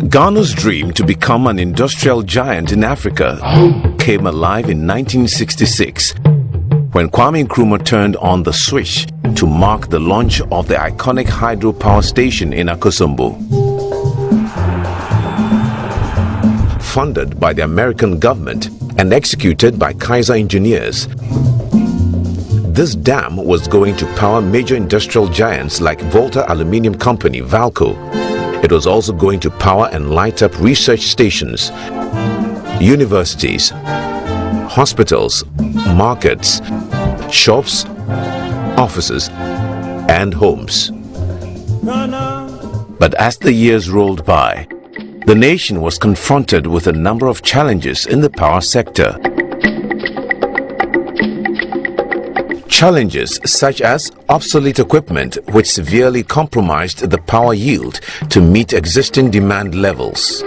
Ghana's dream to become an industrial giant in Africa came alive in 1966 when Kwame Nkrumah turned on the switch to mark the launch of the iconic hydropower station in Akosombo. Funded by the American government and executed by Kaiser engineers, this dam was going to power major industrial giants like Volta Aluminium Company, Valco. It was also going to power and light up research stations, universities, hospitals, markets, shops, offices, and homes. But as the years rolled by, the nation was confronted with a number of challenges in the power sector. Challenges such as obsolete equipment which severely compromised the power yield to meet existing demand levels.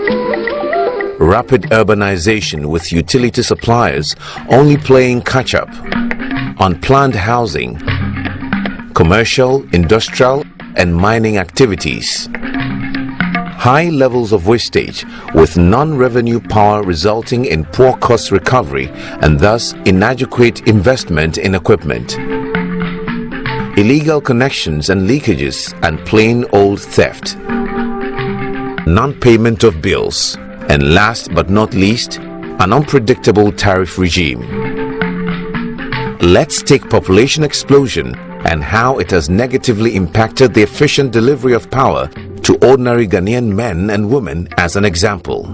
Rapid urbanization with utility suppliers only playing catch-up. Unplanned housing, commercial, industrial, and mining activities. High levels of wastage with non-revenue power resulting in poor cost recovery and thus inadequate investment in equipment. Illegal connections and leakages and plain old theft. Non-payment of bills. And last but not least, an unpredictable tariff regime. Let's take population explosion and how it has negatively impacted the efficient delivery of power to ordinary Ghanaian men and women as an example.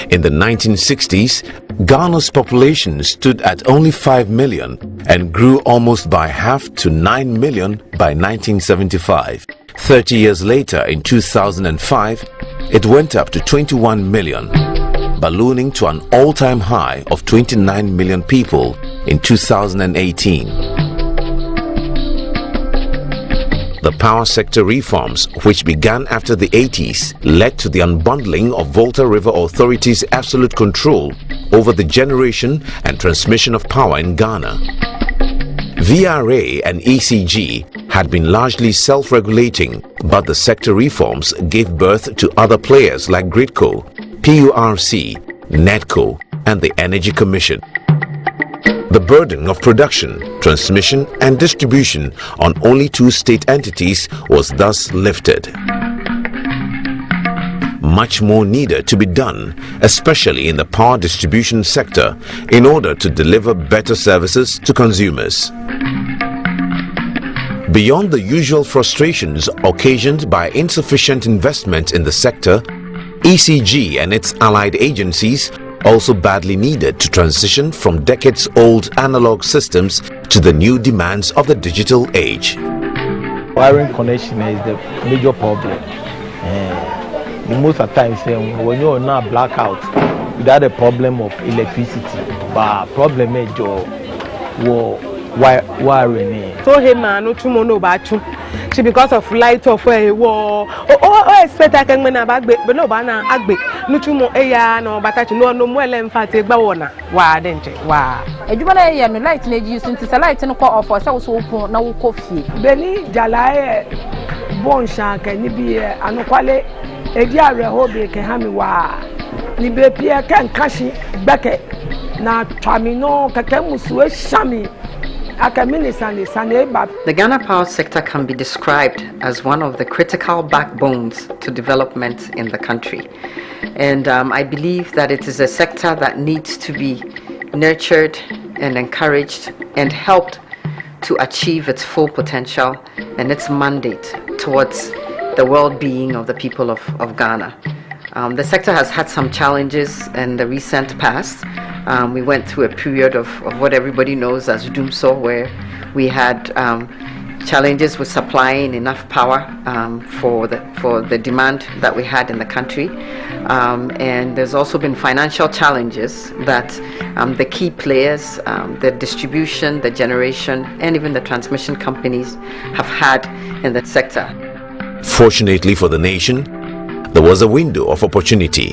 In the 1960s, Ghana's population stood at only 5 million and grew almost by half to 9 million by 1975. 30 years later, in 2005, it went up to 21 million, ballooning to an all-time high of 29 million people in 2018. The power sector reforms, which began after the 80s, led to the unbundling of Volta River Authority's absolute control over the generation and transmission of power in Ghana. VRA and ECG had been largely self-regulating, but the sector reforms gave birth to other players like Gridco, PURC, NEDCO, and the Energy Commission. The burden of production, transmission, and distribution on only 2 state entities was thus lifted. Much more needed to be done, especially in the power distribution sector, in order to deliver better services to consumers. Beyond the usual frustrations occasioned by insufficient investment in the sector, ECG and its allied agencies also badly needed to transition from decades-old analog systems to the new demands of the digital age. Wiring connection is the major problem. Most of the time, when you're not blackout, without a problem of electricity, but problem is your wiring. So hey man, no tomorrow bachu. She because of light of a war. Oh, expect I can win a bag, but no banana agbe. No tomorrow aya no batachi no more emphatic bawana. Why didn't it? Why? A jubilee no light need you since a light and call for so open no coffee. Benny Jalai Bon Shank and Nibi and Quale a diary hobby can have me wa. Nibe Pierre can cash it back. Now Tamino Kakamusu Shami. The Ghana power sector can be described as one of the critical backbones to development in the country. And I believe that it is a sector that needs to be nurtured and encouraged and helped to achieve its full potential and its mandate towards the well-being of the people of Ghana. The sector has had some challenges in the recent past. We went through a period of what everybody knows as doomsday, where we had challenges with supplying enough power for the demand that we had in the country. And there's also been financial challenges that the key players, the distribution, the generation, and even the transmission companies have had in the sector. Fortunately for the nation, there was a window of opportunity.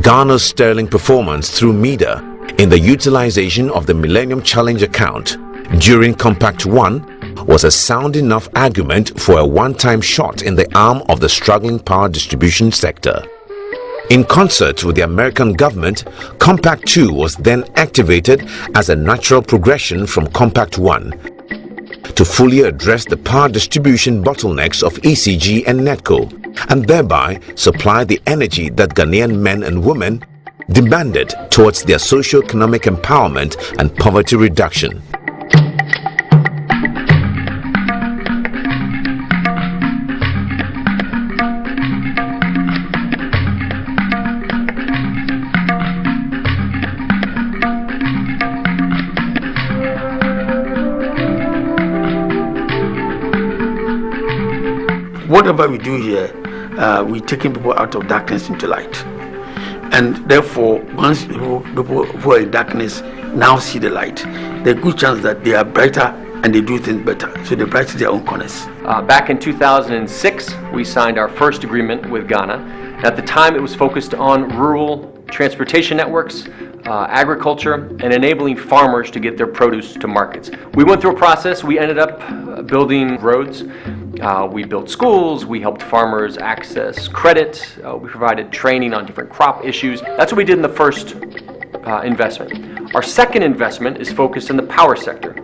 Ghana's sterling performance through MEDA in the utilization of the Millennium Challenge account during Compact 1 was a sound enough argument for a one-time shot in the arm of the struggling power distribution sector. In concert with the American government, Compact 2 was then activated as a natural progression from Compact 1 to fully address the power distribution bottlenecks of ECG and NEDCO, and thereby supply the energy that Ghanaian men and women demanded towards their socio-economic empowerment and poverty reduction. Whatever we do here, we're taking people out of darkness into light. And therefore, once people who are in darkness now see the light, there's a good chance that they are brighter and they do things better. So they brighten their own corners. Back in 2006, we signed our first agreement with Ghana. At the time, it was focused on rural transportation networks, agriculture, and enabling farmers to get their produce to markets. We went through a process. We ended up building roads. We built schools. We helped farmers access credit. We provided training on different crop issues. That's what we did in the first investment. Our second investment is focused on the power sector.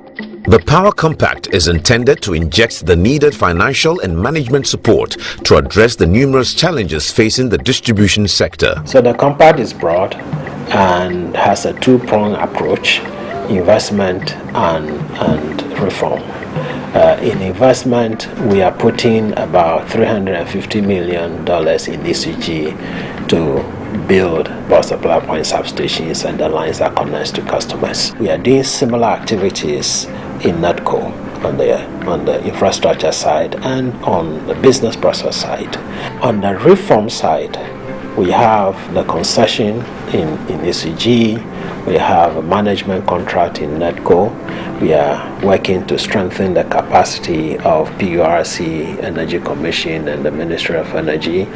The Power Compact is intended to inject the needed financial and management support to address the numerous challenges facing the distribution sector. So the compact is broad and has a two-pronged approach: investment and reform. In investment, we are putting about $350 million in ECG to build power supply point substations and the lines that connect to customers. We are doing similar activities in NEDCO on the infrastructure side and on the business process side. On the reform side, we have the concession in ECG, we have a management contract in NEDCO. We are working to strengthen the capacity of PURC, Energy Commission, and the Ministry of Energy.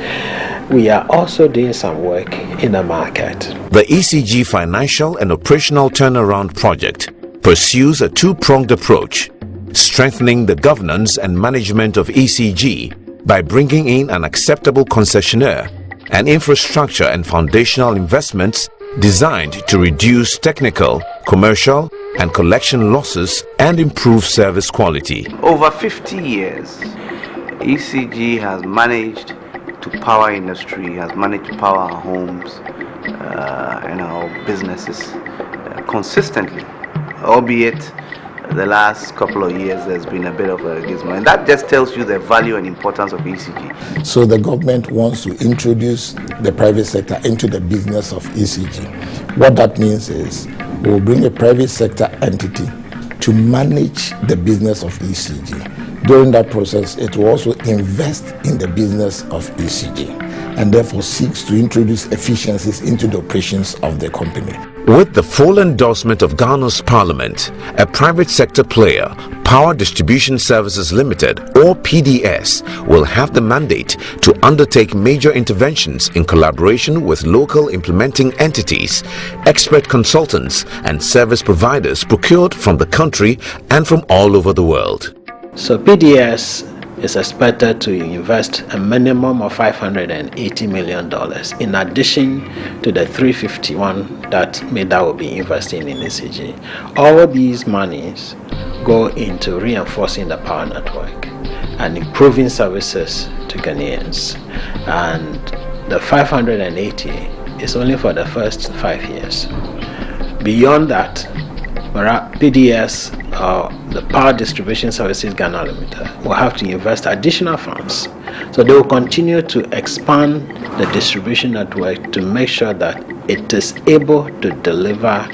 We are also doing some work in the market. The ECG Financial and Operational Turnaround Project pursues a two-pronged approach, strengthening the governance and management of ECG by bringing in an acceptable concessionaire and infrastructure and foundational investments designed to reduce technical, commercial, and collection losses and improve service quality. Over 50 years, ECG has managed to power industry, has managed to power our homes and our businesses consistently, albeit the last couple of years there's been a bit of a gizmo, and that just tells you the value and importance of ECG. So the government wants to introduce the private sector into the business of ECG. What that means is we'll bring a private sector entity to manage the business of ECG. During that process, it will also invest in the business of ECG and therefore seeks to introduce efficiencies into the operations of the company. With the full endorsement of Ghana's Parliament, a private sector player, Power Distribution Services Limited, or PDS, will have the mandate to undertake major interventions in collaboration with local implementing entities, expert consultants, and service providers procured from the country and from all over the world. So PDS is expected to invest a minimum of $580 million in addition to the $351 that MEDA will be investing in ECG. All these monies go into reinforcing the power network and improving services to Ghanaians. And the 580 is only for the first 5 years. Beyond that, PDS, the Power Distribution Services Ghana Limited, will have to invest additional funds. So they will continue to expand the distribution network to make sure that it is able to deliver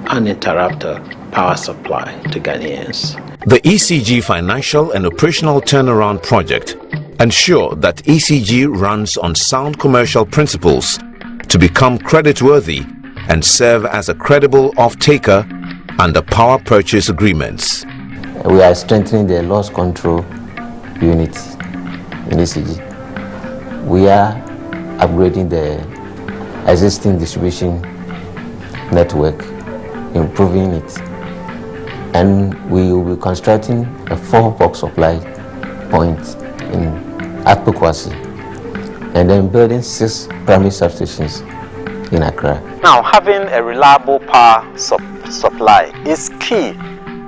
uninterrupted power supply to Ghanaians. The ECG Financial and Operational Turnaround Project ensure that ECG runs on sound commercial principles to become creditworthy and serve as a credible off-taker under power purchase agreements. We are strengthening the loss control unit in ECG. We are upgrading the existing distribution network, improving it, and we will be constructing a 4-box supply point in Akpokwasi and then building 6 primary substations in Accra. Now, having a reliable power supply is key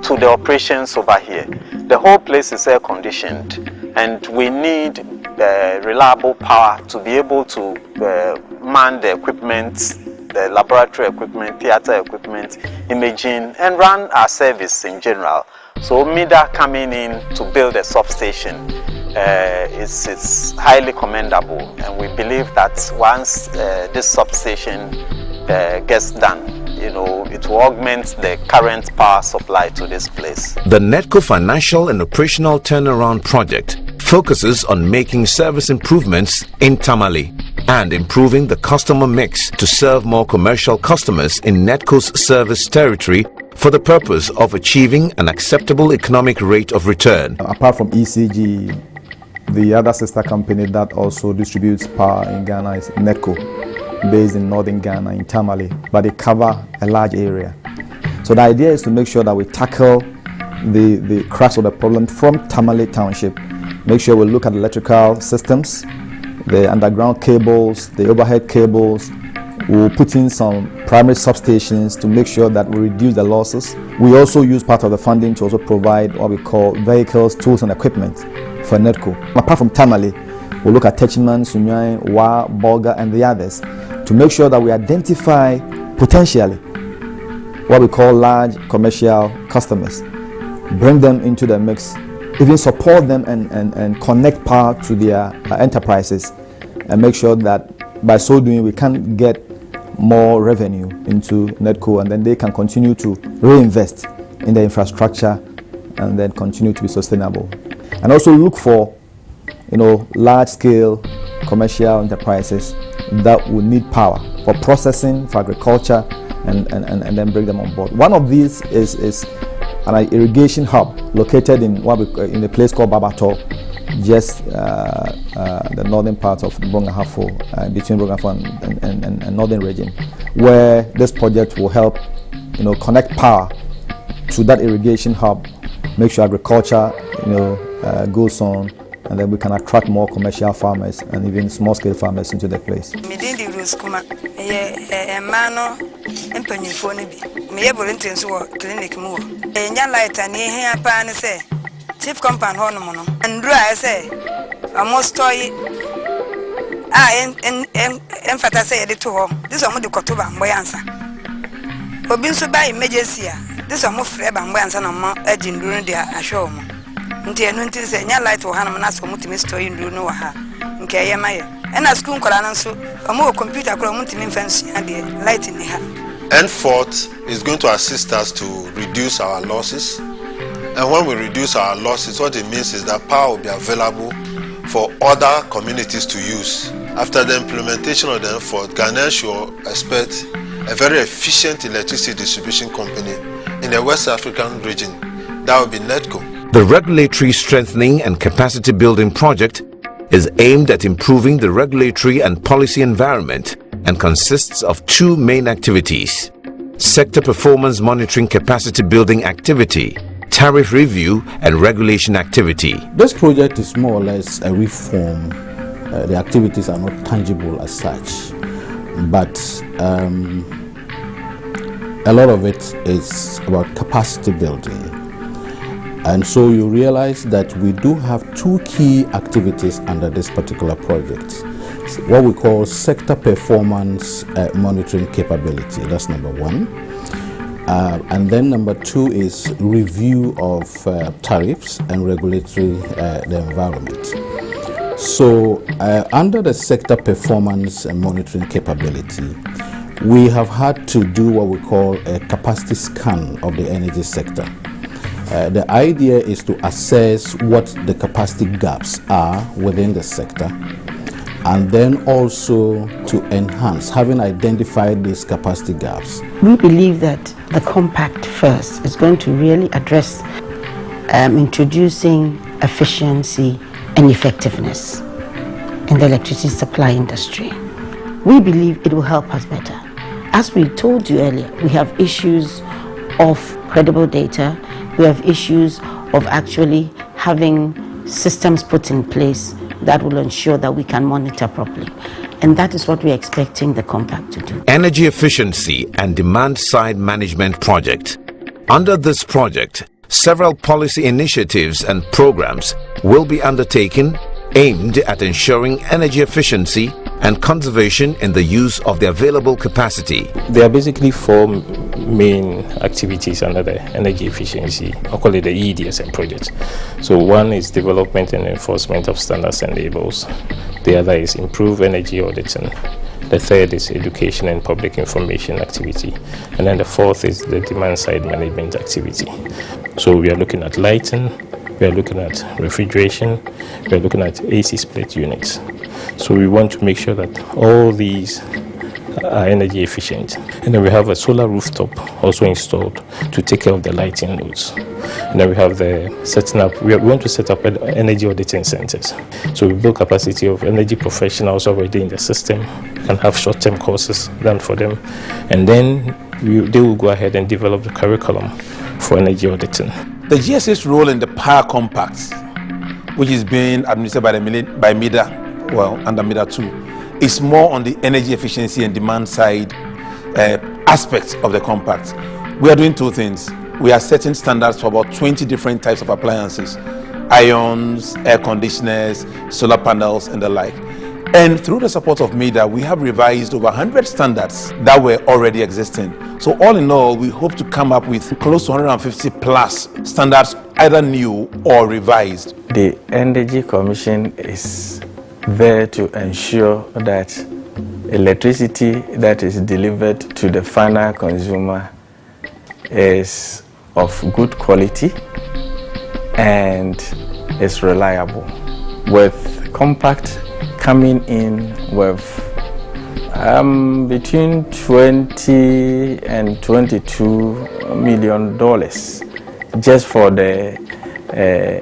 to the operations over here. The whole place is air conditioned, and we need reliable power to be able to man the equipment, the laboratory equipment, theater equipment, imaging, and run our service in general. So MIDA coming in to build a substation is highly commendable, and we believe that once this substation gets done, it will augment the current power supply to this place. The NEDCO Financial and Operational Turnaround Project focuses on making service improvements in Tamale and improving the customer mix to serve more commercial customers in NEDCO's service territory for the purpose of achieving an acceptable economic rate of return. Apart from ECG, the other sister company that also distributes power in Ghana is NEDCO, based in northern Ghana in Tamale, but they cover a large area. So the idea is to make sure that we tackle the crux of the problem from Tamale Township. Make sure we look at electrical systems, the underground cables, the overhead cables. We'll put in some primary substations to make sure that we reduce the losses. We also use part of the funding to also provide what we call vehicles, tools and equipment for NEDCO. Apart from Tamale, we'll look at Techiman, Sunyai, Wa, Bolga and the others to make sure that we identify potentially what we call large commercial customers, bring them into the mix, even support them and connect power to their enterprises, and make sure that by so doing we can get more revenue into NEDCO, and then they can continue to reinvest in the infrastructure and then continue to be sustainable. And also look for large-scale commercial enterprises that will need power for processing, for agriculture, and then bring them on board. One of these is an irrigation hub located in in a place called Babato, just the northern part of Brong-Ahafo, between Brong-Ahafo and northern region, where this project will help connect power to that irrigation hub, make sure agriculture goes on, and then we can attract more commercial farmers and even small-scale farmers into the place. Chief compound hono and I say almost toy enfata say the to home. This one the kotoba mboyansa. Obin so by emergency. This one mo freba mboyansa na mo agin duru dia ahwe mo. Nti enu nti say nya light wo hanam na so mutimi story nduru no wa ha. Nke yemaye. Na school nkora na so omo computer kora mutimi mfansi ade light ni ha. N4 is going to assist us to reduce our losses. And when we reduce our losses, what it means is that power will be available for other communities to use. After the implementation of the N4, Ghanaians should expect a very efficient electricity distribution company in the West African region. That will be NEDCO. The Regulatory Strengthening and Capacity Building Project is aimed at improving the regulatory and policy environment and consists of 2 main activities: Sector Performance Monitoring Capacity Building Activity, Tariff Review and Regulation Activity. This project is more or less a reform. The activities are not tangible as such, but a lot of it is about capacity building. And so you realize that we do have 2 key activities under this particular project. What we call sector performance monitoring capability, that's number 1. And then number 2 is review of tariffs and regulatory the environment. So under the sector performance and monitoring capability, we have had to do what we call a capacity scan of the energy sector. The idea is to assess what the capacity gaps are within the sector, and then also to enhance, having identified these capacity gaps. We believe that the compact first is going to really address introducing efficiency and effectiveness in the electricity supply industry. We believe it will help us better. As we told you earlier, we have issues of credible data, we have issues of actually having systems put in place that will ensure that we can monitor properly. And that is what we're expecting the compact to do. Energy efficiency and demand-side management project. Under this project, several policy initiatives and programs will be undertaken aimed at ensuring energy efficiency and conservation in the use of the available capacity. There are basically four main activities under the energy efficiency, I call it the EDSM project. So one is development and enforcement of standards and labels. The other is improve energy auditing. The third is education and public information activity. And then the fourth is the demand side management activity. So we are looking at lighting, we are looking at refrigeration, we are looking at AC split units. So we want to make sure that all these are energy efficient. And then we have a solar rooftop also installed to take care of the lighting loads. And then we have the setting up, we want to set up energy auditing centers. So we build capacity of energy professionals already in the system and have short-term courses done for them. And then they will go ahead and develop the curriculum for energy auditing. The GSA's role in the power compact, which is being administered by MEDA, under MEDA 2, is more on the energy efficiency and demand side aspects of the compact. We are doing two things. We are setting standards for about 20 different types of appliances, ions, air conditioners, solar panels, and the like. And through the support of MEDA, we have revised over 100 standards that were already existing. So all in all, we hope to come up with close to 150 plus standards, either new or revised. The Energy Commission is there to ensure that electricity that is delivered to the final consumer is of good quality and is reliable. With compact coming in with between $20 and $22 million just for the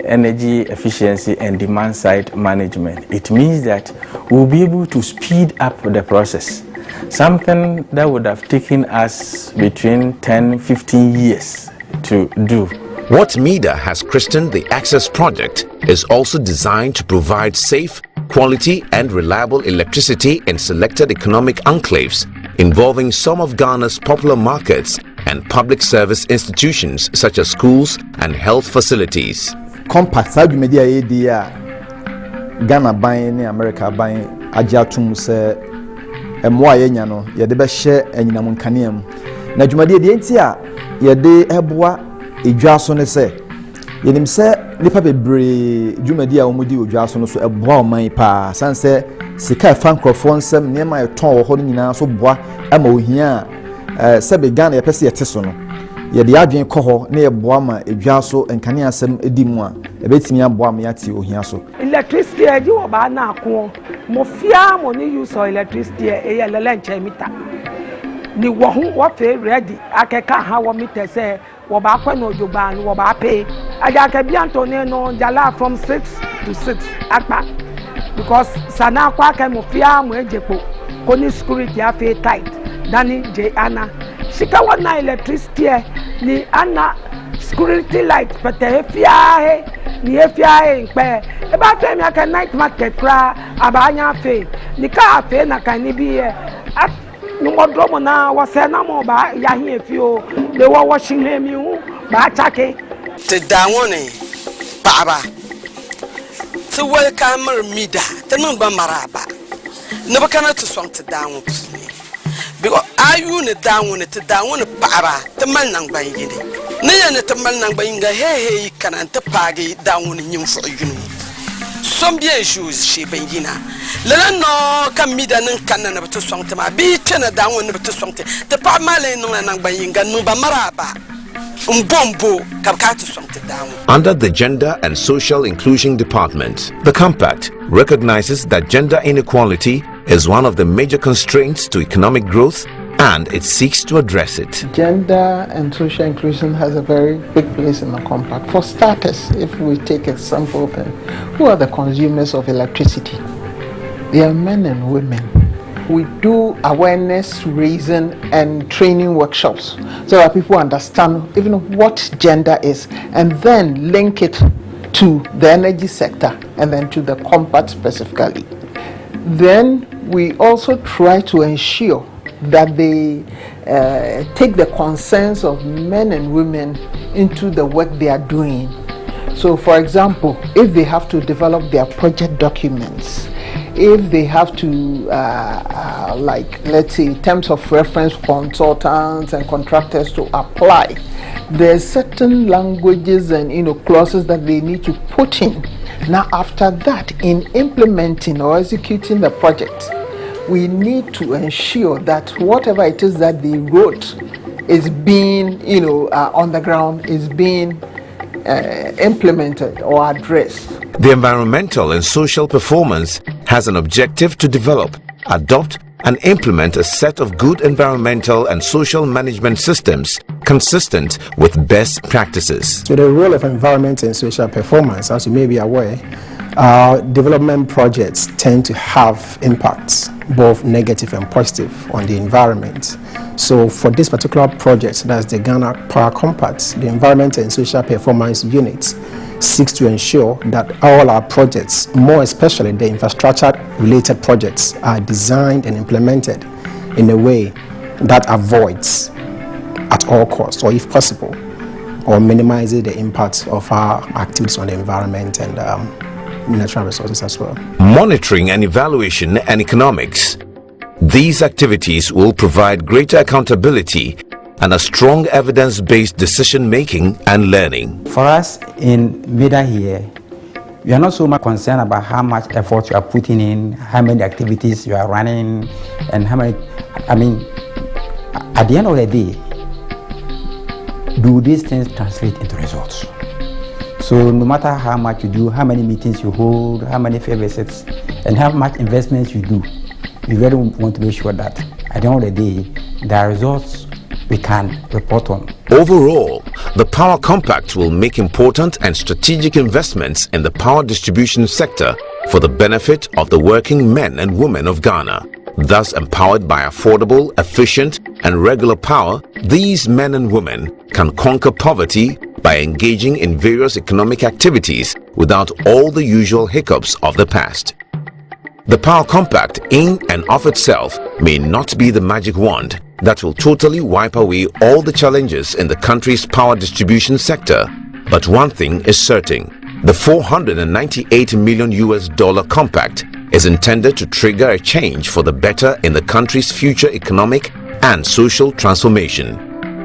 energy efficiency and demand side management. It means that we'll be able to speed up the process, something that would have taken us between 10-15 years to do. What MEDA has christened the Access Project is also designed to provide safe, quality and reliable electricity in selected economic enclaves involving some of Ghana's popular markets and public service institutions such as schools and health facilities. Compact sa dwumadi ayedi a Ghana ban ne America ban agiatum se emo ayenya no yede be hye anyinam nkaneam na dwumadi de enti a yede eboa edwaso ne se yenim se nipa bebre dwumadi a omudi odwaso no so eboa oman pa sanse sika fa nkrofo nsem ne ma eton wo ho nyina so boa ama ohia sebe Ghana ye pese yete so no ye de adwen kɔ hɔ na ye boa ma edwaso nkane asem edimu a ebetimi aboa ma yati ohia so. Electricity eji wo ba na ako mo fia mo ni use of electricity e ye lele nche meter ni wo hu wo fe ready akeka ha wo meter say wo ba kwa no joba ni wo ba pay aja ka bi antone no jala from 6 to 6 akpa because sana kwa ka mo fia mo ejepo koni security afi tight dani je ana sika wana electricity ni ana security light pete fia he ni fia he npe e ba fe mi aka night market pra abanya fe ni ka fe na kan ni bi no modromo na wase na mo ba ya hi efio le wo washing mi hu ba chake te dawone baba to welcome MEDA te no ba maraba ne ba kana to song te dawo because ayu ne dawo ne te dawo ne baba te mal nang ba yini ne ya ne te mal nang ba yinga he kana te pagi dawo ne nyim fo yunu some bien choses chez Bengina. Le no kam MEDA nan kanna na beto songte ma bi tena dawo ne beto songte te pa male no na nang ba yinga no ba maraba mbombo kabka to songte dawo. Under the Gender and Social Inclusion Department, the Compact recognizes that gender inequality is one of the major constraints to economic growth and it seeks to address it. Gender and social inclusion has a very big place in the compact. For starters, if we take a sample of who are the consumers of electricity, they are men and women. We do awareness raising and training workshops so that people understand even what gender is and then link it to the energy sector and then to the compact specifically. Then we also try to ensure that they take the concerns of men and women into the work they are doing. So for example, if they have to develop their project documents, if they have to like let's say terms of reference consultants and contractors to apply, there's certain languages and clauses that they need to put in. Now after that, in implementing or executing the project, we need to ensure that whatever it is that they wrote is being on the ground, is being implemented or addressed. The environmental and social performance has an objective to develop, adopt, and implement a set of good environmental and social management systems consistent with best practices. So the role of environment and social performance, as you may be aware, development projects tend to have impacts, both negative and positive, on the environment. So for this particular project, that's the Ghana Power Compact, the Environment and Social Performance Unit seeks to ensure that all our projects, more especially the infrastructure-related projects, are designed and implemented in a way that avoids, at all costs, or if possible, or minimizes the impact of our activities on the environment and natural resources as well. Monitoring and evaluation and economics. These activities will provide greater accountability and a strong evidence-based decision-making and learning. For us in MEDA here, we are not so much concerned about how much effort you are putting in, how many activities you are running, and how many, at the end of the day, do these things translate into results? So no matter how much you do, how many meetings you hold, how many field visits, and how much investments you do, we really want to make sure that at the end of the day, the results we can report on. Overall, the Power Compact will make important and strategic investments in the power distribution sector for the benefit of the working men and women of Ghana. Thus, empowered by affordable, efficient, and regular power, these men and women can conquer poverty by engaging in various economic activities without all the usual hiccups of the past. The Power Compact in and of itself may not be the magic wand that will totally wipe away all the challenges in the country's power distribution sector, but one thing is certain: the $498 million compact is intended to trigger a change for the better in the country's future economic and social transformation.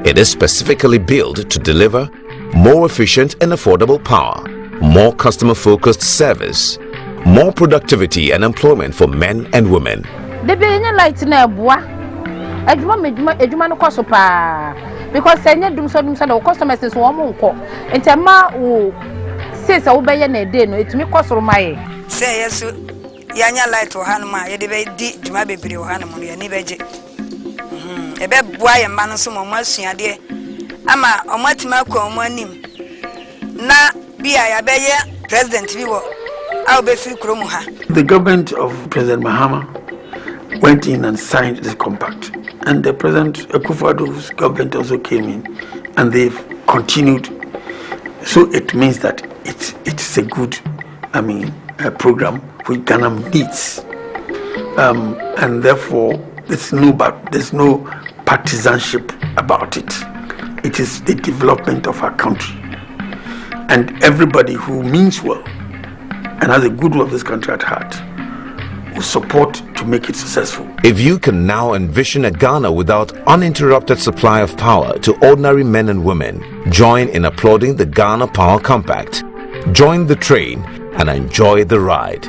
It is specifically built to deliver more efficient and affordable power, more customer-focused service, more productivity and employment for men and women. Because the customers is one and says I will buy a day, no, it's me cost my say yes, Yanya light to Hanma, Yedi, Juma baby or Hanamon, and Nibeji. A bed boy and man, some of mercy, dear. Ama, or Matimako, monim. Na be I a President Vivo. I'll be free Kromuha. The government of President Mahama went in and signed this compact, and the President Akufo-Addo's government also came in, and they've continued. So it means that it's a good, a program which Ghana needs, and therefore there's no partisanship about it. It is the development of our country, and everybody who means well and has a good will of this country at heart will support to make it successful. If you can now envision a Ghana without uninterrupted supply of power to ordinary men and women, join in applauding the Ghana Power Compact. Join the train and enjoy the ride.